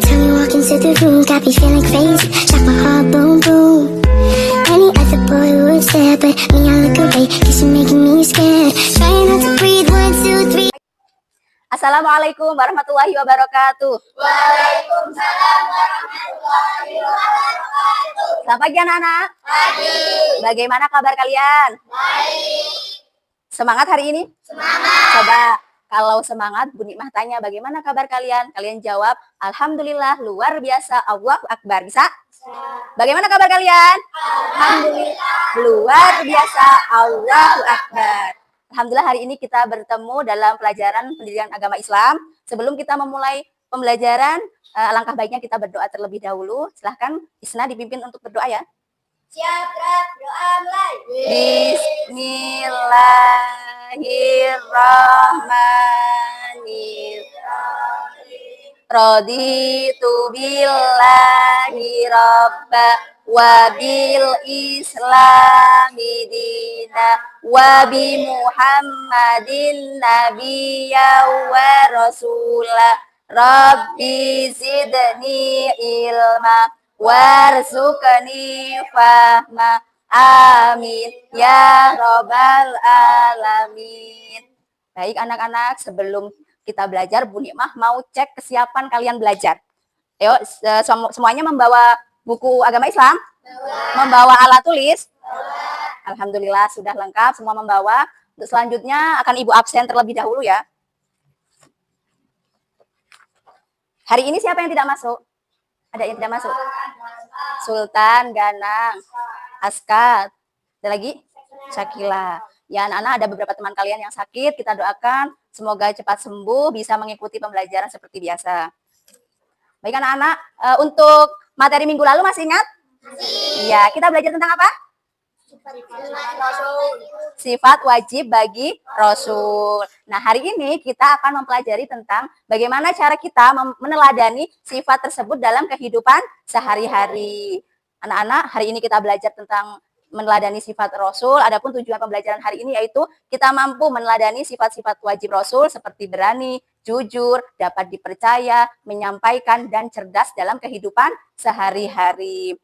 time you walk into the room, got me feeling crazy, like my heart boom boom. Any other boy would stare, but me I look away, cause you're making me scared. Trying not to breathe, 1, 2, 3. Assalamualaikum warahmatullahi wabarakatuh. Waalaikumsalam warahmatullahi wabarakatuh. Selamat pagi anak-anak. Pagi. Bagaimana kabar kalian? Baik. Semangat hari ini? Semangat. Coba kalau semangat, Bu Nikmah tanya bagaimana kabar kalian? Kalian jawab, Alhamdulillah, luar biasa, Allahu Akbar. Bisa? Bagaimana kabar kalian? Alhamdulillah, luar biasa, Allahu Akbar. Alhamdulillah hari ini kita bertemu dalam pelajaran pendidikan agama Islam. Sebelum kita memulai pembelajaran, alangkah baiknya kita berdoa terlebih dahulu. Silahkan Isna dipimpin untuk berdoa ya. Siap, doa mulai. Bismillahirrahmanirrahim. Raditu billahi rabba wa bil islami dina wa bi muhammadin nabiyya wa rasula rabbi zidni ilma warzuqni fahma amin ya robbal alamin. Baik anak-anak, sebelum kita belajar, Bu Nikmah mau cek kesiapan kalian belajar. Ayo, semuanya membawa buku agama Islam? Membawa alat tulis? Alhamdulillah sudah lengkap, semua membawa. Untuk selanjutnya akan Ibu absen terlebih dahulu ya. Hari ini siapa yang tidak masuk? Ada yang tidak masuk? Sultan, Ganang, Askar, ada lagi? Syakila. Ya anak-anak, ada beberapa teman kalian yang sakit, kita doakan semoga cepat sembuh, bisa mengikuti pembelajaran seperti biasa. Baik anak-anak, untuk materi minggu lalu masih ingat? Iya, kita belajar tentang apa? Sifat wajib bagi Rasul. Nah, hari ini kita akan mempelajari tentang bagaimana cara kita meneladani sifat tersebut dalam kehidupan sehari-hari. Anak-anak, hari ini kita belajar tentang meneladani sifat Rasul. Adapun tujuan pembelajaran hari ini yaitu kita mampu meneladani sifat-sifat wajib Rasul seperti berani, jujur, dapat dipercaya, menyampaikan, dan cerdas dalam kehidupan sehari-hari.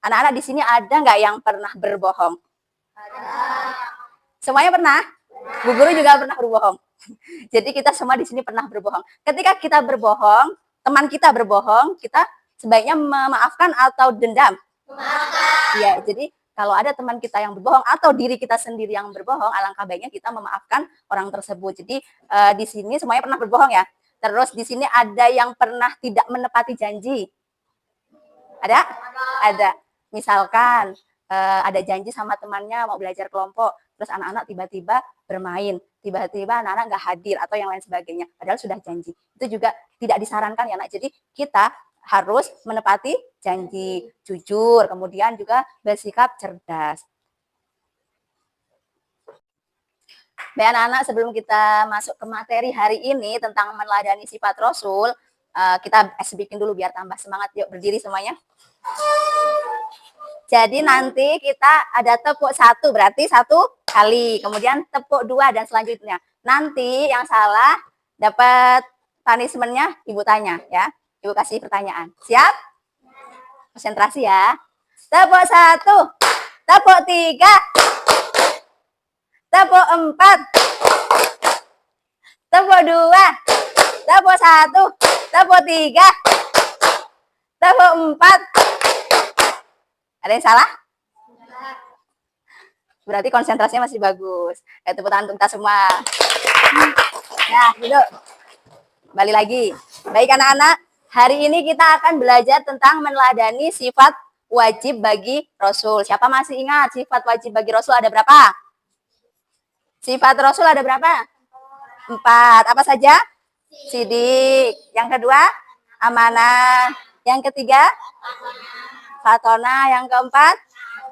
Anak-anak di sini ada nggak yang pernah berbohong? Ada. Semuanya pernah? Bu guru juga pernah berbohong. Jadi kita semua di sini pernah berbohong. Ketika kita berbohong, teman kita berbohong, kita sebaiknya memaafkan atau dendam? Memaafkan. Iya, jadi kalau ada teman kita yang berbohong atau diri kita sendiri yang berbohong, alangkah baiknya kita memaafkan orang tersebut. Jadi di sini semuanya pernah berbohong ya. Terus di sini ada yang pernah tidak menepati janji. Ada? Ada. Misalkan ada janji sama temannya mau belajar kelompok, terus anak-anak tiba-tiba bermain, tiba-tiba anak-anak nggak hadir atau yang lain sebagainya, padahal sudah janji. Itu juga tidak disarankan ya nak. Jadi kita harus menepati janji, jujur, kemudian juga bersikap cerdas. Baik anak-anak, sebelum kita masuk ke materi hari ini tentang meneladani sifat Rasul, kita bikin dulu biar tambah semangat. Yuk berdiri semuanya. Jadi nanti kita ada tepuk 1, berarti 1 kali. Kemudian tepuk 2 dan selanjutnya. Nanti yang salah dapat punishment-nya Ibu tanya ya. Ibu kasih pertanyaan. Siap? Konsentrasi ya. Tepuk 1, tepuk 3, tepuk 4, tepuk 2, tepuk 1, tepuk 3, tepuk 4. Ada yang salah? Berarti konsentrasinya masih bagus. Tepuk tangan untuk kita semua. Nah, duduk. Kembali lagi. Baik anak-anak, hari ini kita akan belajar tentang meneladani sifat wajib bagi Rasul. Siapa masih ingat sifat wajib bagi Rasul ada berapa? Sifat Rasul ada berapa? 4. Apa saja? Sidik. Yang kedua, amanah. Yang ketiga, fatona. Yang keempat,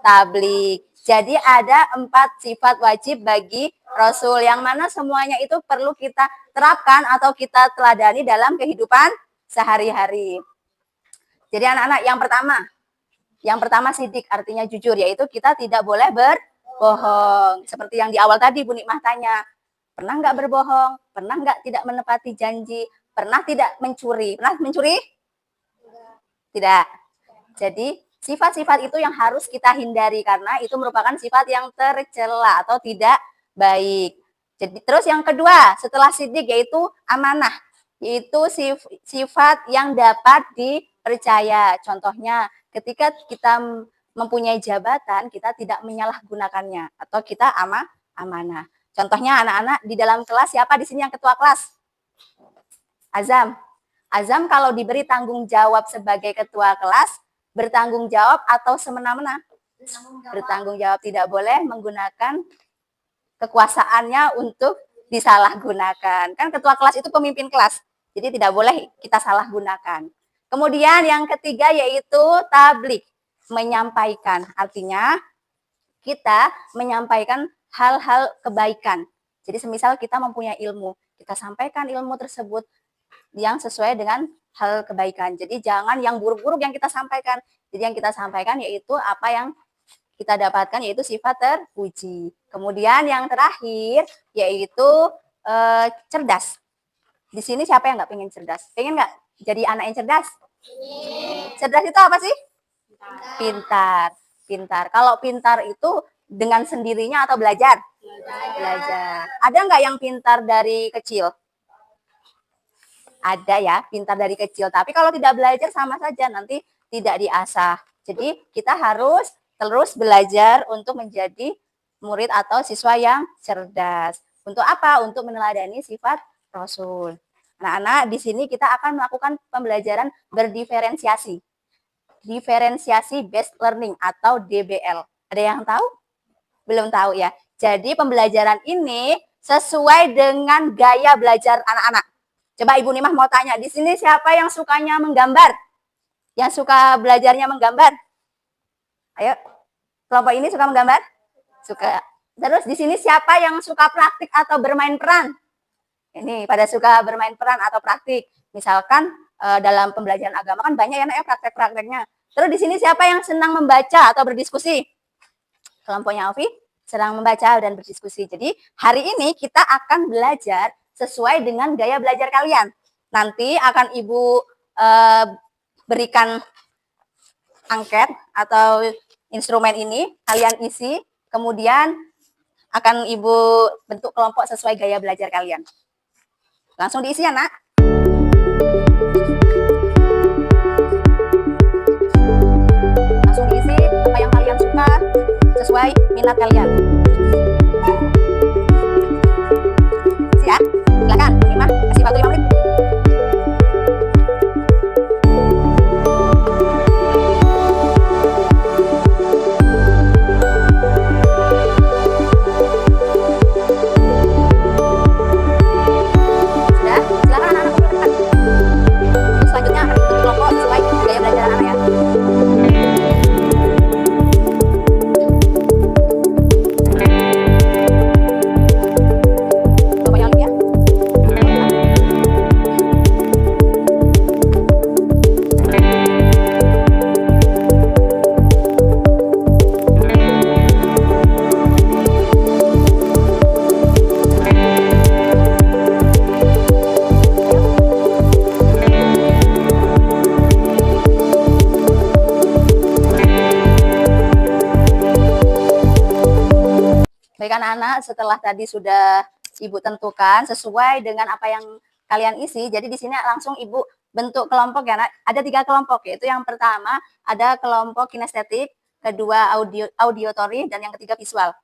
tabligh. Jadi ada 4 sifat wajib bagi Rasul yang mana semuanya itu perlu kita terapkan atau kita teladani dalam kehidupan sehari-hari. Jadi anak-anak, yang pertama sidik artinya jujur, yaitu kita tidak boleh berbohong. Seperti yang di awal tadi Bu Nikmah tanya, pernah nggak berbohong? Pernah nggak tidak menepati janji? Pernah tidak mencuri? Pernah mencuri? Tidak. Jadi sifat-sifat itu yang harus kita hindari karena itu merupakan sifat yang tercela atau tidak baik. Jadi terus yang kedua setelah sidik yaitu amanah, yaitu sifat yang dapat dipercaya. Contohnya ketika kita mempunyai jabatan kita tidak menyalahgunakannya atau kita amanah. Contohnya anak-anak di dalam kelas siapa di sini yang ketua kelas? Azam. Azam kalau diberi tanggung jawab sebagai ketua kelas bertanggung jawab atau semena-mena? Bertanggung jawab, tidak boleh menggunakan kekuasaannya untuk disalahgunakan. Kan ketua kelas itu pemimpin kelas, jadi tidak boleh kita salahgunakan. Kemudian yang ketiga yaitu tablik, menyampaikan. Artinya kita menyampaikan hal-hal kebaikan. Jadi semisal kita mempunyai ilmu, kita sampaikan ilmu tersebut yang sesuai dengan hal kebaikan. Jadi jangan yang buruk-buruk yang kita sampaikan. Jadi yang kita sampaikan yaitu apa yang kita dapatkan yaitu sifat terpuji. Kemudian yang terakhir yaitu cerdas. Di sini siapa yang nggak pengen cerdas? Pengen nggak jadi anak yang cerdas? Cerdas itu apa sih? Pintar. Pintar. Kalau pintar itu dengan sendirinya atau belajar? Belajar. Ada nggak yang pintar dari kecil? Ada ya, pintar dari kecil. Tapi kalau tidak belajar sama saja, nanti tidak diasah. Jadi kita harus terus belajar untuk menjadi murid atau siswa yang cerdas. Untuk apa? Untuk meneladani sifat Rasul. Anak-anak, di sini kita akan melakukan pembelajaran berdiferensiasi. Diferensiasi based learning atau DBL. Ada yang tahu? Belum tahu ya. Jadi pembelajaran ini sesuai dengan gaya belajar anak-anak. Coba Ibu Nimah mau tanya, di sini siapa yang sukanya menggambar? Yang suka belajarnya menggambar? Ayo, kelompok ini suka menggambar? Suka. Terus di sini siapa yang suka praktik atau bermain peran? Ini pada suka bermain peran atau praktik. Misalkan dalam pembelajaran agama kan banyak ya praktek-prakteknya. Terus di sini siapa yang senang membaca atau berdiskusi? Kelompoknya Ovi senang membaca dan berdiskusi. Jadi hari ini kita akan belajar sesuai dengan gaya belajar kalian. Nanti akan Ibu berikan angket atau instrumen ini, kalian isi, kemudian akan Ibu bentuk kelompok sesuai gaya belajar kalian. Langsung diisi ya, Nak. Langsung diisi apa yang kalian suka sesuai minat kalian. Ya, silakan, Imah, kasih waktu 5 menit. Sudah, silakan anak-anak kumpulkan. Untuk selanjutnya akan bentuk kelompok sesuai gaya belajar anak ya. Kelompoknya Olivia. Baik anak-anak, setelah tadi sudah Ibu tentukan sesuai dengan apa yang kalian isi, jadi di sini langsung Ibu bentuk kelompok ya, Nak. Ada 3 kelompok, yaitu yang pertama ada kelompok kinestetik, kedua auditory, dan yang ketiga visual.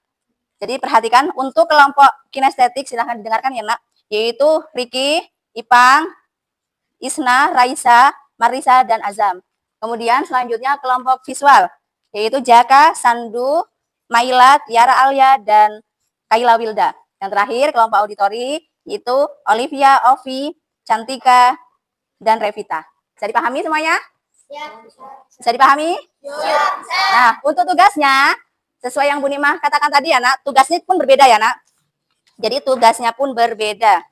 Jadi perhatikan untuk kelompok kinestetik silahkan didengarkan ya, Nak. Yaitu Riki, Ipang, Isna, Raisa, Marisa, dan Azam. Kemudian selanjutnya kelompok visual, yaitu Jaka, Sandu, Mailat, Yara Alia, dan Kaila Wilda. Yang terakhir kelompok auditori yaitu Olivia, Ovi, Cantika, dan Revita. Bisa dipahami semuanya? Bisa dipahami? Nah, untuk tugasnya sesuai yang Bu Nimah katakan tadi ya, Nak, tugasnya pun berbeda ya, Nak. Jadi tugasnya pun berbeda.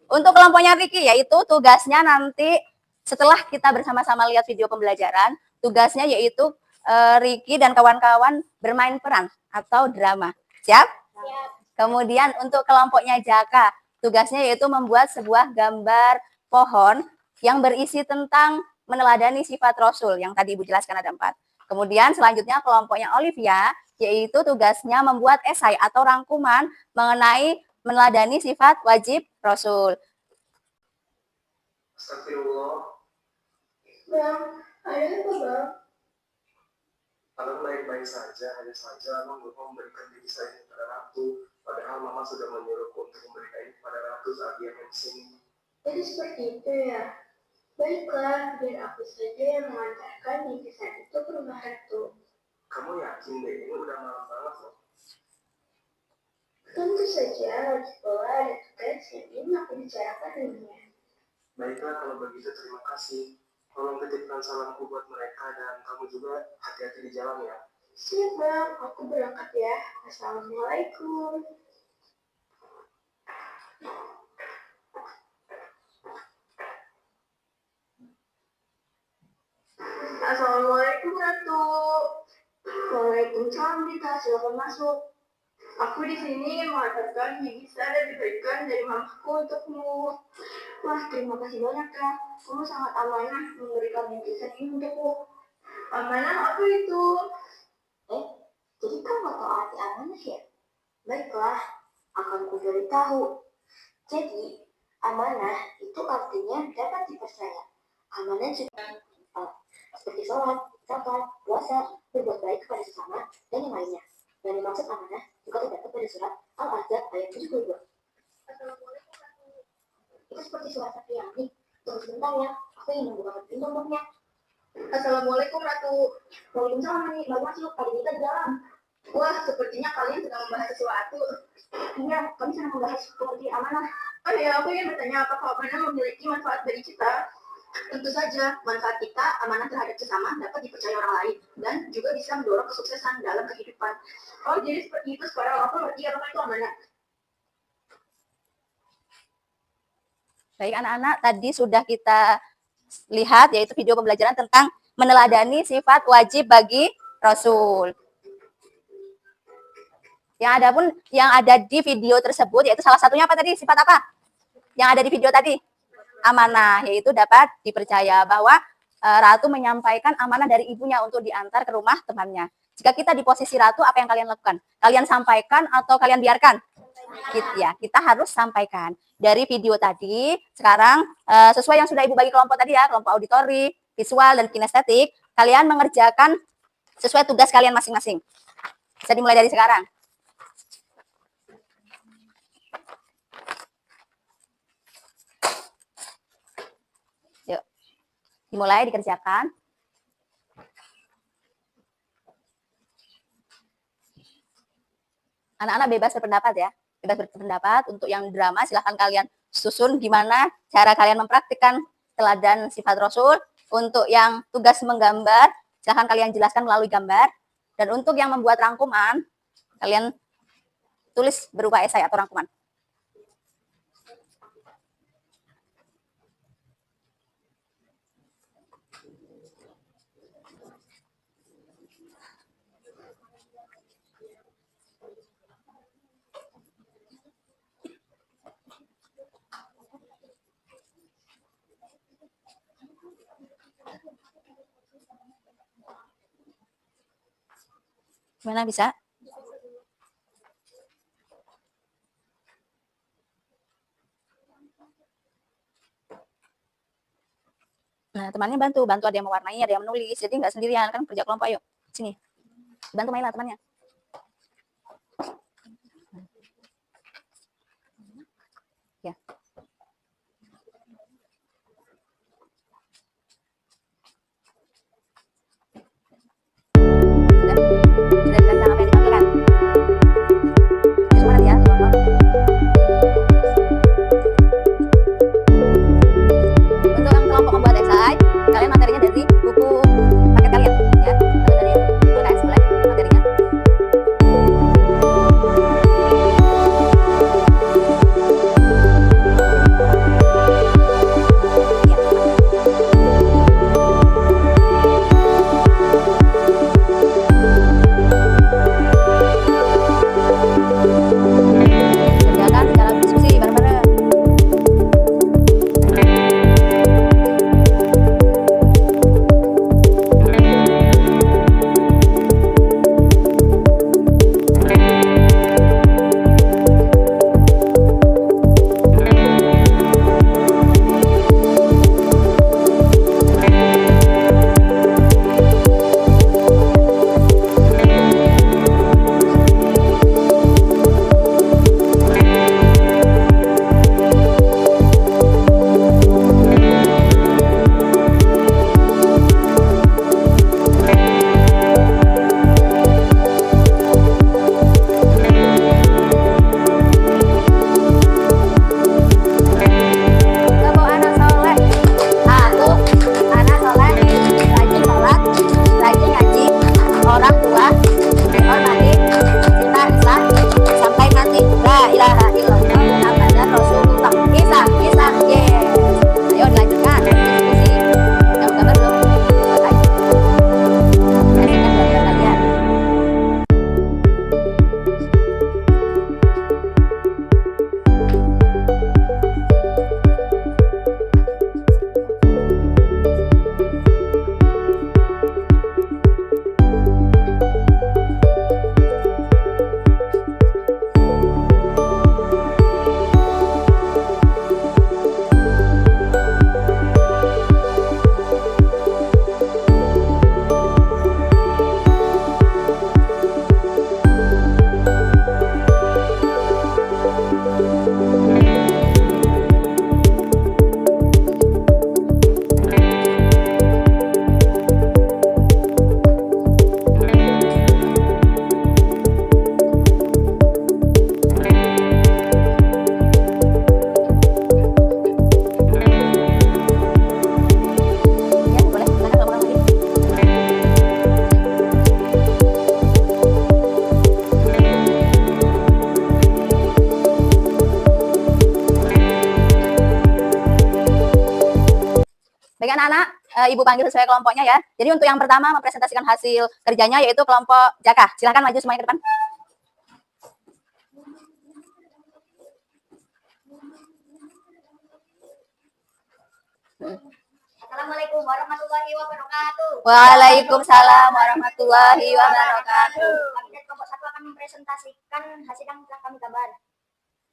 Untuk kelompoknya Riki yaitu tugasnya nanti setelah kita bersama-sama lihat video pembelajaran, tugasnya yaitu Riki dan kawan-kawan bermain peran atau drama. Siap? Kemudian untuk kelompoknya Jaka, tugasnya yaitu membuat sebuah gambar pohon yang berisi tentang meneladani sifat Rasul yang tadi Ibu jelaskan ada 4. Kemudian selanjutnya kelompoknya Olivia, yaitu tugasnya membuat esai atau rangkuman mengenai meneladani sifat wajib Rasul. Astagfirullah. Bang, ada apa bang? Abang baik-baik saja, hanya saja Abang lupa memberikan diri saya kepada Ratu. Padahal Mama sudah menyuruhku untuk memberikan ini kepada Ratu saat dia main sini. Jadi seperti itu ya. Baiklah, biar aku saja yang mengantarkan bingkisan itu ke rumah Ratu. Kamu yakin deh, ini udah malam banget loh. Tentu saja, lagi pula ada tugas yang ingin aku bicarakan dengannya. Baiklah kalau begitu, terima kasih. Tolong titipkan salamku buat mereka dan kamu juga hati-hati di jalan ya. Siap bang, aku berangkat ya. Assalamualaikum. Assalamualaikum Ratu. Waalaikumsalam Dita, silakan masuk. Aku di sini mengatakan bingkisan dan diberikan dari mamaku untukmu. Wah, terima kasih banyak ya. Kamu sangat amanah memberikan bingkisan ini untukku. Amanah apa itu? Jadi kamu tahu arti amanah ya? Baiklah, akan ku beritahu. Jadi, amanah itu artinya dapat dipercaya. Amanah juga seperti sholat, zakat, puasa, berbuat baik kepada sesama, dan yang lainnya. Dan dimaksud amanah juga terdapat pada surat Al-Ahzab ayat 72. Itu seperti surat Safiani. Tunggu sebentar ya, aku ingin membuka pintu untuknya. Assalamualaikum Ratu. Waalaikumsalam nih, baru masuk, ada kita di dalam. Wah, sepertinya kalian sedang membahas sesuatu. Iya, kami sedang membahas seperti amanah. Oh iya, aku ingin bertanya apakah amanah memiliki manfaat bagi kita? Tentu saja, manfaat kita, amanah terhadap sesama dapat dipercaya orang lain dan juga bisa mendorong kesuksesan dalam kehidupan. Oh, jadi seperti itu sekarang aku ngerti apa itu amanah. Baik anak-anak, tadi sudah kita lihat yaitu video pembelajaran tentang meneladani sifat wajib bagi Rasul. Yang ada di video tersebut yaitu salah satunya apa tadi? Sifat apa? Yang ada di video tadi? Amanah, yaitu dapat dipercaya bahwa Ratu menyampaikan amanah dari ibunya untuk diantar ke rumah temannya. Jika kita di posisi Ratu, apa yang kalian lakukan? Kalian sampaikan atau kalian biarkan? Kita harus sampaikan. Dari video tadi, sekarang sesuai yang sudah Ibu bagi kelompok tadi ya, kelompok auditori, visual, dan kinestetik, kalian mengerjakan sesuai tugas kalian masing-masing. Bisa dimulai dari sekarang. Yuk, dimulai dikerjakan. Anak-anak bebas berpendapat ya. Bebas berpendapat. Untuk yang drama silahkan kalian susun gimana cara kalian mempraktikkan teladan sifat Rasul. Untuk yang tugas menggambar, silahkan kalian jelaskan melalui gambar. Dan untuk yang membuat rangkuman, kalian tulis berupa esai atau rangkuman. Gimana bisa? Nah, temannya bantu ada yang mewarnai, ada yang menulis. Jadi nggak sendirian, kan kerja kelompok. Ayo, sini. Bantu Maila temannya. Ya. Sudah dirancang apa yang ditampilkan? Semangat ya, kelompok. Untuk yang kelompok membuat esai, kalian materinya dari buku paket kalian ya, atau dari UKS boleh materinya. Baik anak-anak, Ibu panggil sesuai kelompoknya ya. Jadi untuk yang pertama mempresentasikan hasil kerjanya yaitu kelompok Jaka. Silahkan maju semuanya ke depan. Assalamualaikum warahmatullahi wabarakatuh. Waalaikumsalam warahmatullahi wabarakatuh. Kami dari kelompok 1 akan mempresentasikan hasil yang telah kami gambar.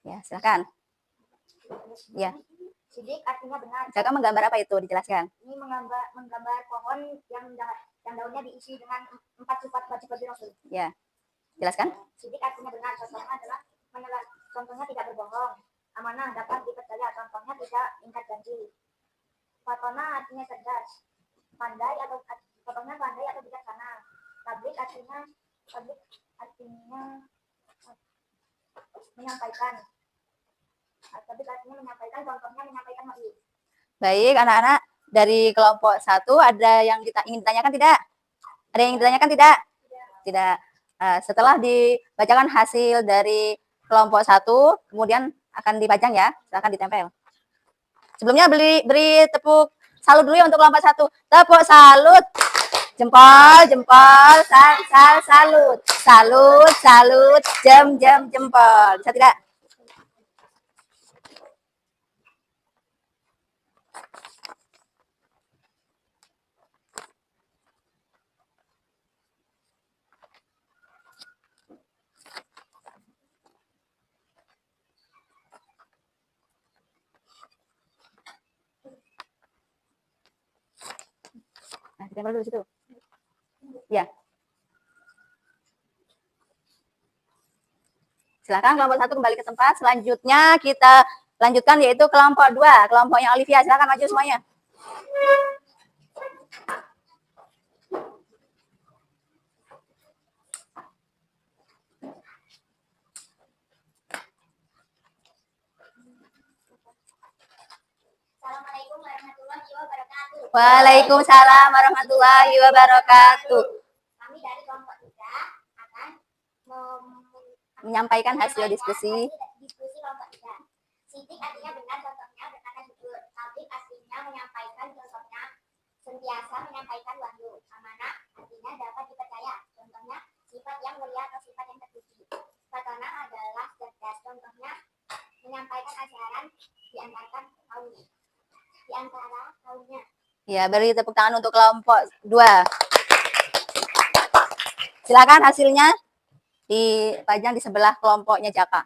Ya, silakan. Ya. Sidik artinya benar. Jaka menggambar apa itu? Dijelaskan. Ini menggambar pohon yang daunnya diisi dengan 4 sifat baju Rasul. Ya. Jelaskan. Sidik artinya benar. Contohnya adalah contohnya tidak berbohong. Amanah dapat dipercaya. Contohnya tidak ingkar janji. Fatona artinya cerdas. Contohnya pandai atau bijaksana. Tablik artinya menyampaikan. Tablik artinya menyampaikan. Contohnya menyampaikan wahyu. Baik, anak-anak dari kelompok 1 ada yang ingin ditanyakan tidak? Ada yang ingin ditanyakan tidak? Tidak. Setelah dibacakan hasil dari kelompok 1, kemudian akan dipajang ya. Silakan ditempel. Sebelumnya beri tepuk salut dulu ya untuk kelompok 1. Tepuk salut. Jempol, jempol, salut. Salut, jempol. Bisa tidak? Nah, ditempel dulu situ. Ya. Silakan kelompok 1 kembali ke tempat. Selanjutnya kita lanjutkan yaitu kelompok 2, kelompoknya Olivia. Silakan maju semuanya. Assalamualaikum warahmatullahi wabarakatuh. Waalaikumsalam warahmatullahi wabarakatuh. Kami dari kelompok 3 akan Menyampaikan hasil diskusi. Diskusi kelompok 3. Sidik artinya benar, contohnya berkata jujur. Tablik artinya menyampaikan, contohnya sentiasa menyampaikan wahyu. Amanah artinya dapat dipercaya, contohnya sifat yang mulia atau sifat yang terpuji. Fatona adalah cerdas, contohnya menyampaikan ajaran di antara kaumnya. Ya, beri tepuk tangan untuk kelompok 2. Silakan hasilnya dipajang di sebelah kelompoknya Jaka.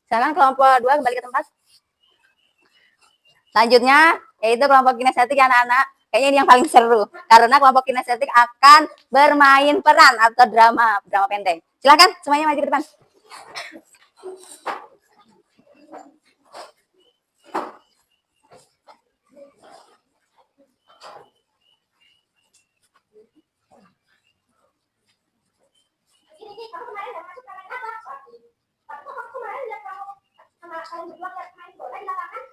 Silakan kelompok 2 kembali ke tempat. Selanjutnya yaitu kelompok kinestetik ya anak-anak. Kayaknya ini yang paling seru karena kelompok kinestetik akan bermain peran atau drama pendek. Silakan semuanya maju ke depan. Ini kamu kemarin udah masuk kamar apa? Tapi kok kamu kemarin lihat kamu sama kalian berdua main bola di lapangan?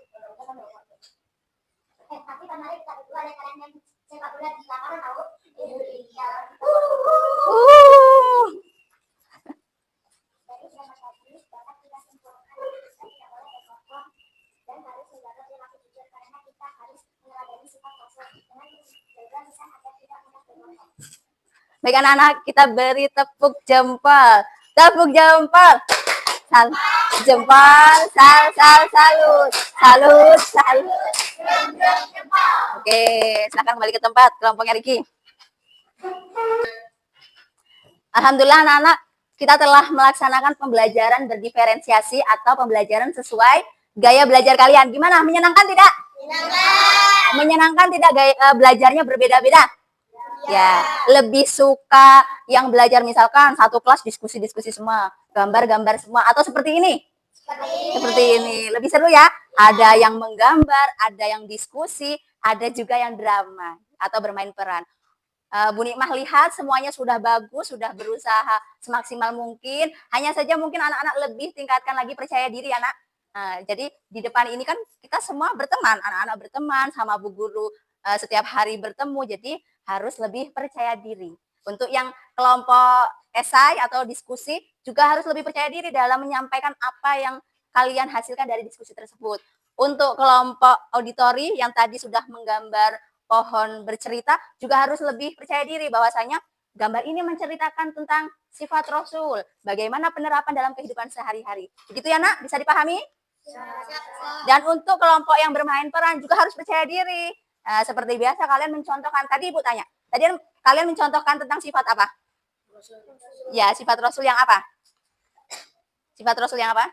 Tapi kemarin kita berdua ada kalian yang sepak bola di lapangan tahu? Iya. Jadi selamat pagi, dapat kita simpulkan kita tidak boleh berbohong dan harus menjaga perilaku jujur karena kita harus meneladani sifat rasul dengan menjaga lisan agar tidak mudah berbohong. Baik anak-anak, kita beri tepuk jempol. Tepuk jempol. Jempol, salut. Oke, silakan kembali ke tempat kelompoknya Riki. Alhamdulillah anak-anak, kita telah melaksanakan pembelajaran berdiferensiasi atau pembelajaran sesuai gaya belajar kalian. Gimana? Menyenangkan tidak? Menyenangkan tidak belajarnya berbeda-beda? Ya, lebih suka yang belajar misalkan satu kelas diskusi-diskusi semua, gambar-gambar semua, atau seperti ini? Seperti ini. Lebih seru ya? Ada yang menggambar, ada yang diskusi, ada juga yang drama atau bermain peran. Bu Nikmah lihat semuanya sudah bagus, sudah berusaha semaksimal mungkin. Hanya saja mungkin anak-anak lebih tingkatkan lagi percaya diri anak. Jadi di depan ini kan kita semua berteman, anak-anak berteman sama bu guru setiap hari bertemu, jadi harus lebih percaya diri. Untuk yang kelompok esai atau diskusi juga harus lebih percaya diri dalam menyampaikan apa yang kalian hasilkan dari diskusi tersebut. Untuk kelompok auditori yang tadi sudah menggambar pohon bercerita juga harus lebih percaya diri bahwasanya gambar ini menceritakan tentang sifat Rasul, bagaimana penerapan dalam kehidupan sehari-hari. Begitu ya nak, bisa dipahami? Dan untuk kelompok yang bermain peran juga harus percaya diri. Seperti biasa kalian mencontohkan, tadi Ibu tanya, tadi kalian mencontohkan tentang sifat apa? Ya, sifat Rasul yang apa? Sifat Rasul yang apa?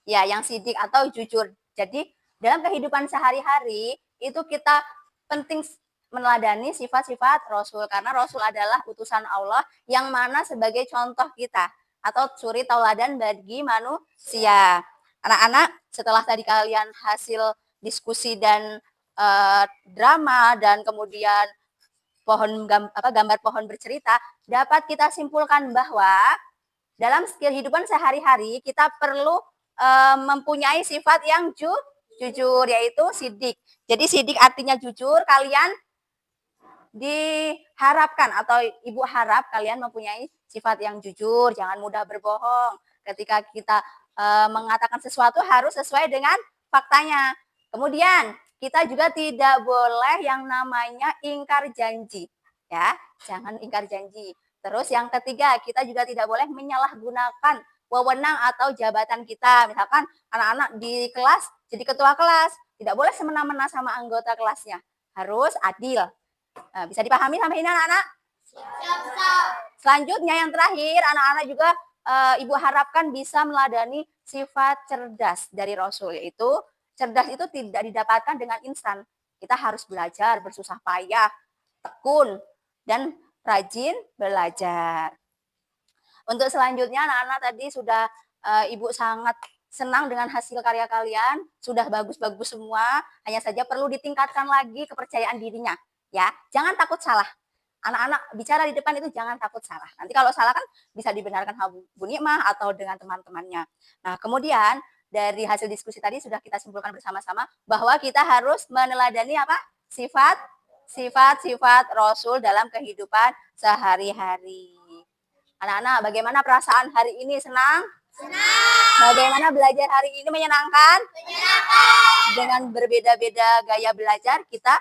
Ya, yang sidik atau jujur. Jadi, dalam kehidupan sehari-hari, itu kita penting meneladani sifat-sifat Rasul. Karena Rasul adalah utusan Allah yang mana sebagai contoh kita. Atau suri tauladan bagi manusia. Anak-anak, setelah tadi kalian hasil diskusi dan drama, dan kemudian gambar pohon bercerita, dapat kita simpulkan bahwa dalam kehidupan sehari-hari kita perlu mempunyai sifat yang jujur, yaitu sidik. Jadi sidik artinya jujur. Kalian diharapkan atau Ibu harap kalian mempunyai sifat yang jujur, jangan mudah berbohong. Ketika kita mengatakan sesuatu harus sesuai dengan faktanya. Kemudian kita juga tidak boleh yang namanya ingkar janji, ya, jangan ingkar janji. Terus yang ketiga, kita juga tidak boleh menyalahgunakan wewenang atau jabatan kita. Misalkan anak-anak di kelas jadi ketua kelas, tidak boleh semena-mena sama anggota kelasnya, harus adil. Nah, bisa dipahami sampai ini anak-anak? Selanjutnya yang terakhir, anak-anak juga Ibu harapkan bisa meladani sifat cerdas dari Rasul, yaitu cerdas itu tidak didapatkan dengan instan. Kita harus belajar, bersusah payah, tekun, dan rajin belajar. Untuk selanjutnya anak-anak tadi sudah Ibu sangat senang dengan hasil karya kalian, sudah bagus-bagus semua, hanya saja perlu ditingkatkan lagi kepercayaan dirinya, ya. Jangan takut salah. Anak-anak bicara di depan itu jangan takut salah. Nanti kalau salah kan bisa dibenarkan sama Bu Nikmah atau dengan teman-temannya. Nah, kemudian dari hasil diskusi tadi sudah kita simpulkan bersama-sama bahwa kita harus meneladani apa? Sifat-sifat Rasul dalam kehidupan sehari-hari. Anak-anak, bagaimana perasaan hari ini? Senang? Senang. Bagaimana belajar hari ini? Menyenangkan? Menyenangkan. Dengan berbeda-beda gaya belajar, kita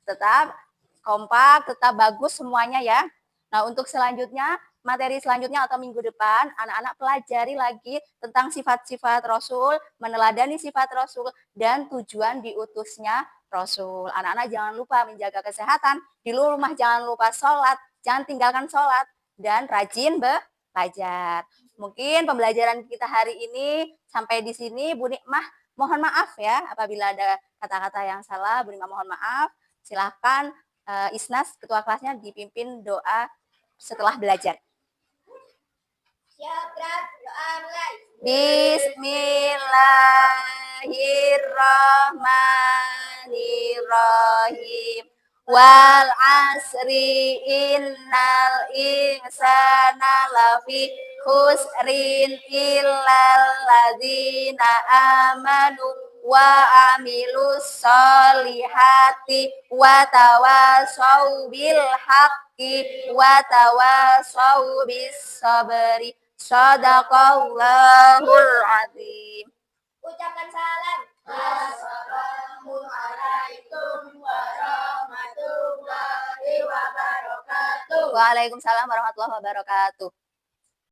tetap kompak, tetap bagus semuanya ya. Nah, untuk selanjutnya, materi selanjutnya atau minggu depan, anak-anak pelajari lagi tentang sifat-sifat Rasul, meneladani sifat Rasul, dan tujuan diutusnya Rasul. Anak-anak jangan lupa menjaga kesehatan, di rumah jangan lupa sholat, jangan tinggalkan sholat, dan rajin belajar. Mungkin pembelajaran kita hari ini sampai di sini. Bu Nikmah mohon maaf ya apabila ada kata-kata yang salah. Bu Nikmah mohon maaf. Silahkan Isnas, ketua kelasnya, dipimpin doa setelah belajar. Siap, Rat. Doa mulai. Bismillahirrahmanirrahim. Wal asri innal insana lafi khusrin illal ladzina amanu wa amilus solihati wa tawasau bil haqqi wa tawasau bis sabri. Shadaqallahul azim. Ucapkan salam. Assalamualaikum warahmatullahi wabarakatuh. Waalaikumsalam warahmatullahi wabarakatuh.